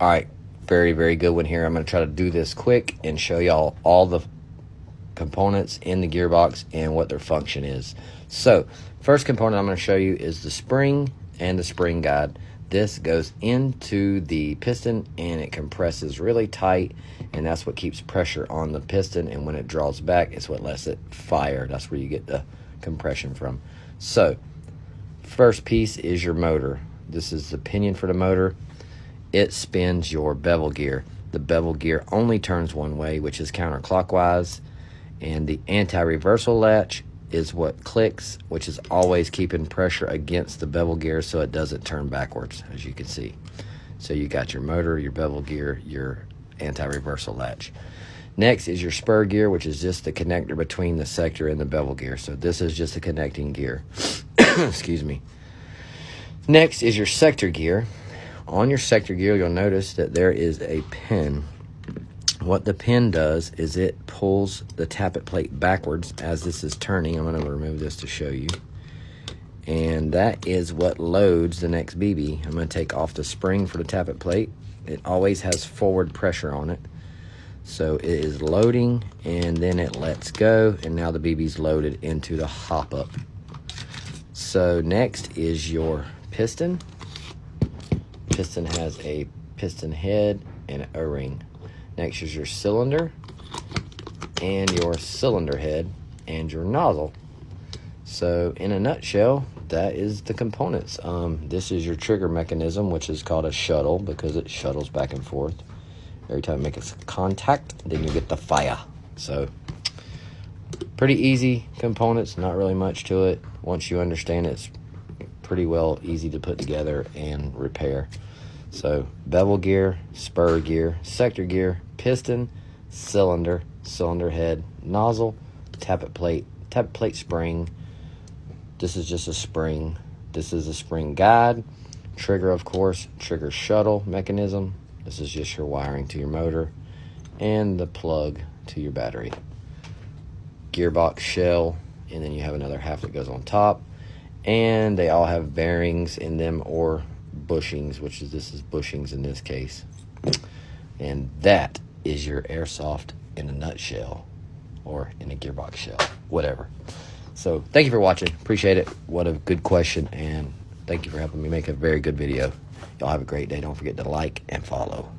All right, very, very good one here. I'm going to try to do this quick and show y'all all the components in the gearbox and what their function is. So, first component I'm going to show you is the spring and the spring guide. This goes into the piston and it compresses really tight, and that's what keeps pressure on the piston, and when it draws back, it's what lets it fire. That's where you get the compression from. So, first piece is your motor. This is the pinion for the motor. It spins your bevel gear. The bevel gear only turns one way, which is counterclockwise, and the anti-reversal latch is what clicks, which is always keeping pressure against the bevel gear so it doesn't turn backwards, as you can see. So you got your motor, your bevel gear, your anti-reversal latch. Next is your spur gear, which is just the connector between the sector and the bevel gear. So this is just a connecting gear. Excuse me. Next is your sector gear. On your sector gear, you'll notice that there is a pin. What the pin does is it pulls the tappet plate backwards as this is turning. I'm going to remove this to show you. And that is what loads the next BB. I'm going to take off the spring for the tappet plate. It always has forward pressure on it. So it is loading, and then it lets go, and now the BB's loaded into the hop-up. So next is your piston. Piston has a piston head and an O-ring. Next is your cylinder and your cylinder head and your nozzle. So in a nutshell, that is the components. This is your trigger mechanism, which is called a shuttle because it shuttles back and forth. Every time it makes contact, then you get the fire. So pretty easy components, not really much to it. Once you understand it, it's pretty well easy to put together and repair. So bevel gear, spur gear, sector gear, piston, cylinder, cylinder head, nozzle, tappet plate spring. This is just a spring. This is a spring guide. Trigger, of course, trigger shuttle mechanism. This is just your wiring to your motor and the plug to your battery. Gearbox shell, and then you have another half that goes on top. And they all have bearings in them or bushings, which is this is bushings in this case. And that is your Airsoft in a nutshell, or in a gearbox shell, whatever. So thank you for watching, appreciate it. What a good question, and thank you for helping me make a very good video. Y'all have a great day. Don't forget to like and follow.